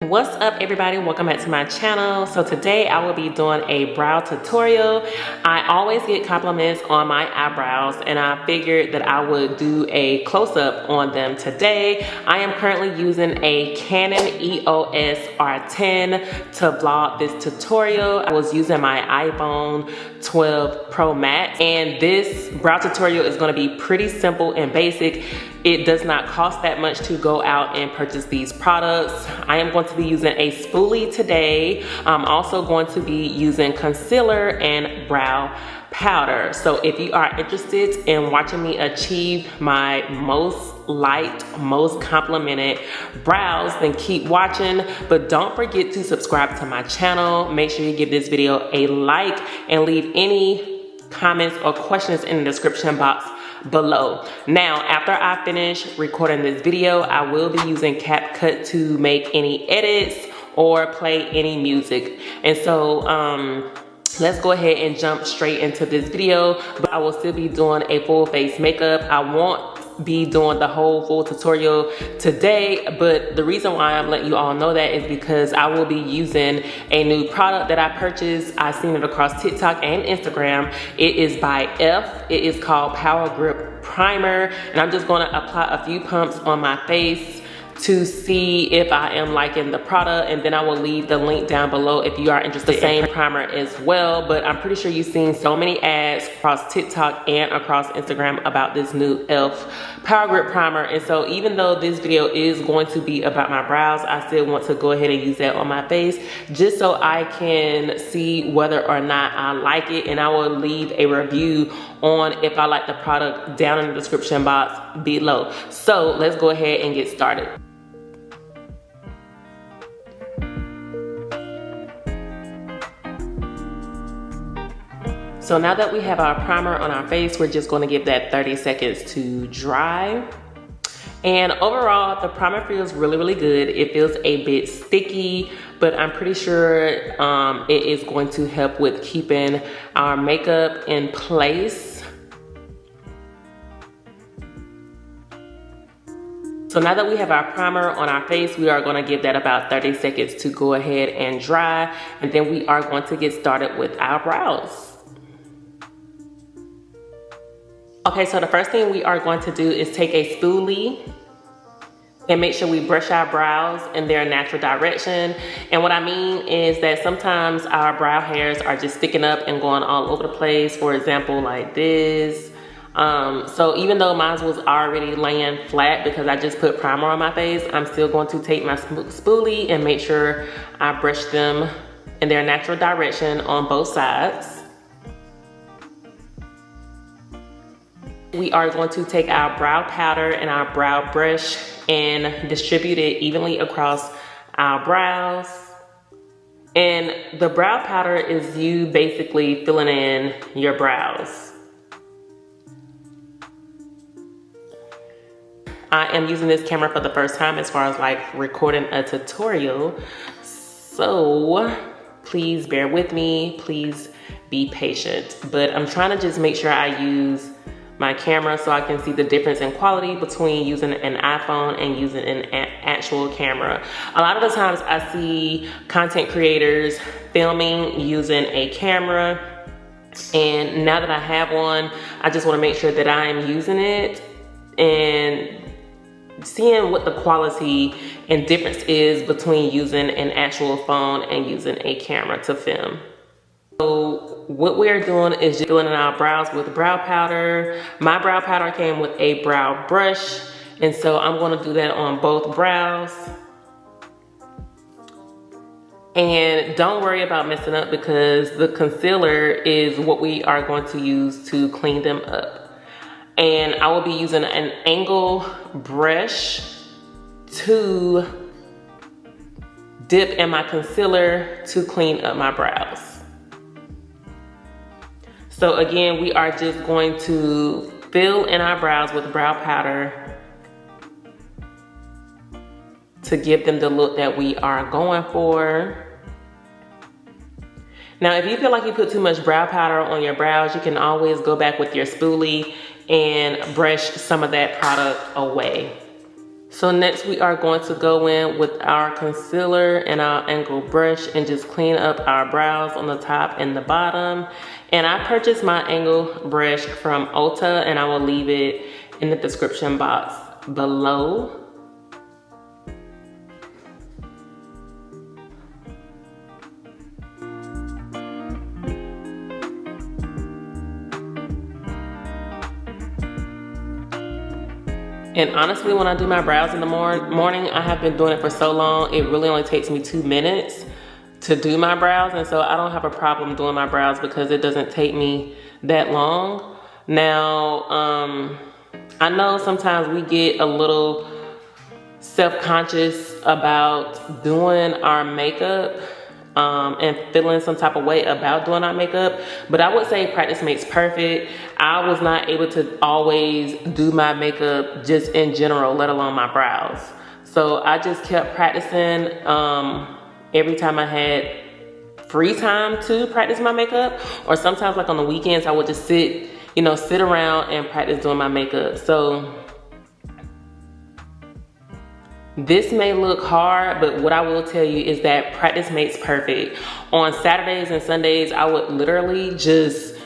What's up everybody, welcome back to my channel. So today I will be doing a brow tutorial. I always get compliments on my eyebrows and I figured that I would do a close-up on them today. I am currently using a Canon EOS R10 to vlog this tutorial. I was using my iPhone 12 Pro Max and this brow tutorial is going to be pretty simple and basic. It does not cost that much to go out and purchase these products. I am going to be using a spoolie today. I'm also going to be using concealer and brow powder. So if you are interested in watching me achieve my most liked, most complimented brows, then keep watching. But don't forget to subscribe to my channel. Make sure you give this video a like and leave any comments or questions in the description box below. Now, after I finish recording this video, I will be using CapCut to make any edits or play any music. And so, let's go ahead and jump straight into this video. But I will still be doing a full face makeup. I won't be doing the whole full tutorial today, but the reason why I'm letting you all know that is because I will be using a new product that I purchased. I've seen it across TikTok and Instagram. It is by F. It is called Power Grip Primer, and I'm just going to apply a few pumps on my face to see if I am liking the product, and then I will leave the link down below if you are interested in the same primer as well. But I'm pretty sure you've seen so many ads across TikTok and across Instagram about this new e.l.f. Power Grip Primer. And so even though this video is going to be about my brows, I still want to go ahead and use that on my face just so I can see whether or not I like it, and I will leave a review on if I like the product down in the description box below. So let's go ahead and get started. So now that we have our primer on our face, we're just going to give that 30 seconds to dry. And overall, the primer feels really good. It feels a bit sticky, but I'm pretty sure it is going to help with keeping our makeup in place. So now that we have our primer on our face, we are going to give that about 30 seconds to go ahead and dry. And then we are going to get started with our brows. Okay, so the first thing we are going to do is take a spoolie and make sure we brush our brows in their natural direction. And what I mean is that sometimes our brow hairs are just sticking up and going all over the place. For example, like this. So even though mine was already laying flat because I just put primer on my face, I'm still going to take my spoolie and make sure I brush them in their natural direction on both sides. We are going to take our brow powder and our brow brush and distribute it evenly across our brows. And the brow powder is you basically filling in your brows. I am using this camera for the first time as far as like recording a tutorial. So please bear with me, please be patient. But I'm trying to just make sure I use my camera so I can see the difference in quality between using an iPhone and using an actual camera. A lot of the times I see content creators filming using a camera, and now that I have one, I just want to make sure that I am using it and seeing what the quality and difference is between using an actual phone and using a camera to film. So what we're doing is just filling in our brows with brow powder. My brow powder came with a brow brush, and so I'm going to do that on both brows. And don't worry about messing up because the concealer is what we are going to use to clean them up. And I will be using an angle brush to dip in my concealer to clean up my brows. So again, we are just going to fill in our brows with brow powder to give them the look that we are going for. Now, if you feel like you put too much brow powder on your brows, you can always go back with your spoolie and brush some of that product away. So next we are going to go in with our concealer and our angle brush and just clean up our brows on the top and the bottom. And I purchased my angle brush from Ulta, and I will leave it in the description box below. And honestly, when I do my brows in the morning, I have been doing it for so long, it really only takes me 2 minutes to do my brows. And so I don't have a problem doing my brows because it doesn't take me that long. Now, I know sometimes we get a little self-conscious about doing our makeup and feeling some type of way about doing our makeup, but I would say practice makes perfect. I was not able to always do my makeup just in general, let alone my brows. So I just kept practicing every time I had free time to practice my makeup, or sometimes like on the weekends I would just sit around and practice doing my makeup. So this may look hard, but what I will tell you is that practice makes perfect. On Saturdays and Sundays, I would literally just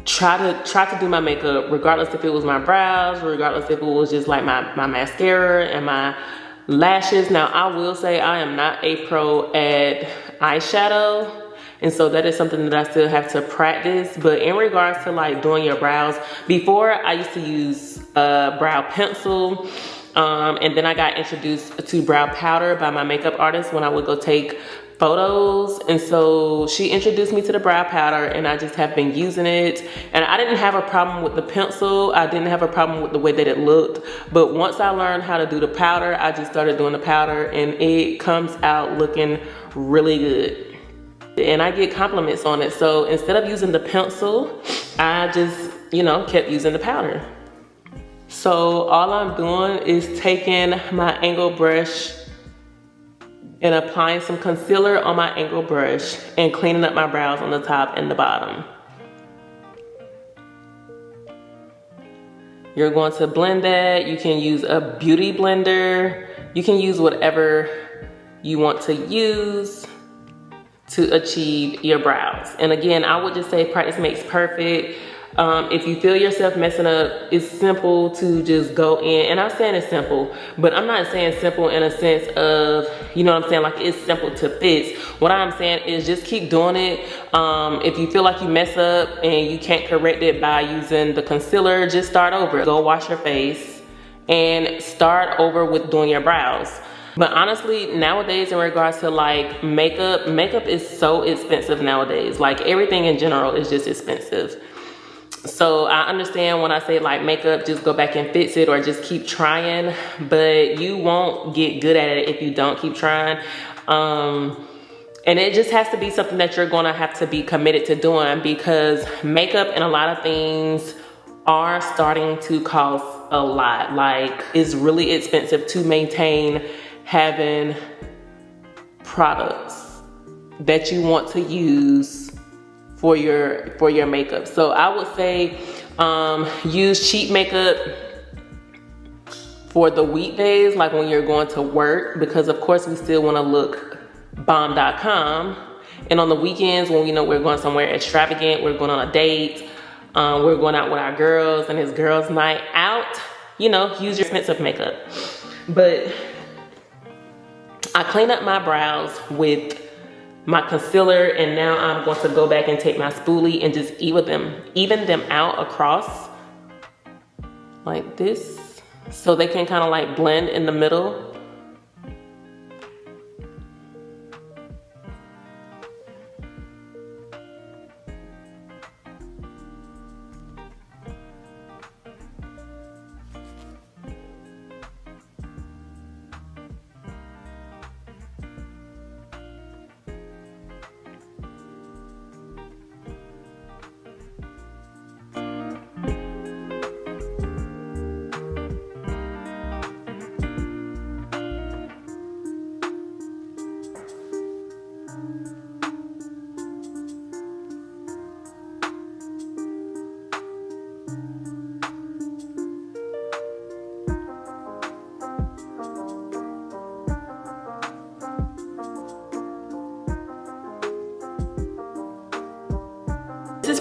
try to do my makeup, regardless if it was my brows, regardless if it was just like my mascara and my lashes. Now, I will say I am not a pro at eyeshadow, and so that is something that I still have to practice. But in regards to like doing your brows, before I used to use a brow pencil. And then I got introduced to brow powder by my makeup artist when I would go take photos. And so she introduced me to the brow powder, and I just have been using it. And I didn't have a problem with the pencil. I didn't have a problem with the way that it looked. But once I learned how to do the powder, I just started doing the powder, and it comes out looking really good. And I get compliments on it. So instead of using the pencil, I just, kept using the powder. So all I'm doing is taking my angle brush and applying some concealer on my angle brush and cleaning up my brows on the top and the bottom. You're going to blend that. You can use a beauty blender. You can use whatever you want to use to achieve your brows. And again, I would just say practice makes perfect. If you feel yourself messing up, it's simple to just go in. And I'm saying it's simple, but I'm not saying simple in a sense of, like it's simple to fix. What I'm saying is just keep doing it. If you feel like you mess up and you can't correct it by using the concealer, just start over. Go wash your face and start over with doing your brows. But honestly, nowadays in regards to like makeup is so expensive nowadays. Like everything in general is just expensive. So I understand when I say like makeup, just go back and fix it or just keep trying, but you won't get good at it if you don't keep trying. And it just has to be something that you're gonna have to be committed to doing, because makeup and a lot of things are starting to cost a lot. Like it's really expensive to maintain having products that you want to use for your makeup. So I would say use cheap makeup for the weekdays, like when you're going to work, because of course we still want to look bomb.com. And on the weekends when we're going somewhere extravagant, we're going on a date, we're going out with our girls and it's girls' night out, use your expensive makeup. But I clean up my brows with my concealer, and now I'm going to go back and take my spoolie and just even them out across like this, so they can kind of like blend in the middle.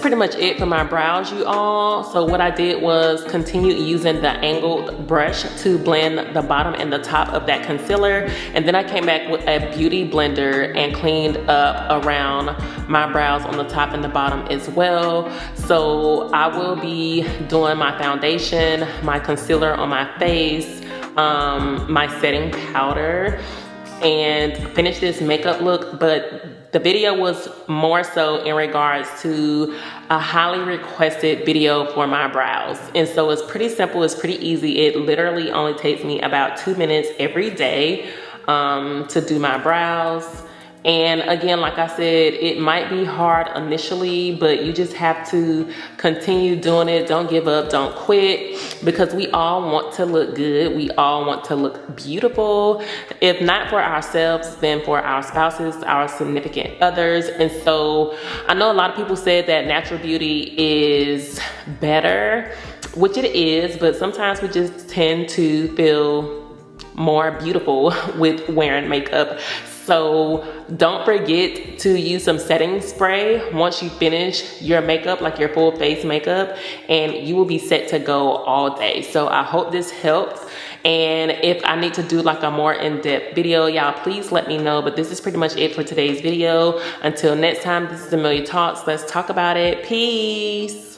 pretty much it for my brows, you all. So what I did was continue using the angled brush to blend the bottom and the top of that concealer. And then I came back with a beauty blender and cleaned up around my brows on the top and the bottom as well. So I will be doing my foundation, my concealer on my face, my setting powder, and finish this makeup look. But the video was more so in regards to a highly requested video for my brows. And so it's pretty simple, it's pretty easy. It literally only takes me about 2 minutes every day to do my brows. And again, like I said, it might be hard initially, but you just have to continue doing it. Don't give up, don't quit, because we all want to look good. We all want to look beautiful. If not for ourselves, then for our spouses, our significant others. And so I know a lot of people said that natural beauty is better, which it is, but sometimes we just tend to feel more beautiful with wearing makeup. So don't forget to use some setting spray once you finish your makeup, like your full face makeup, and you will be set to go all day. So I hope this helps. And if I need to do like a more in-depth video, y'all, please let me know. But this is pretty much it for today's video. Until next time, this is Amelia Talks. Let's talk about it. Peace.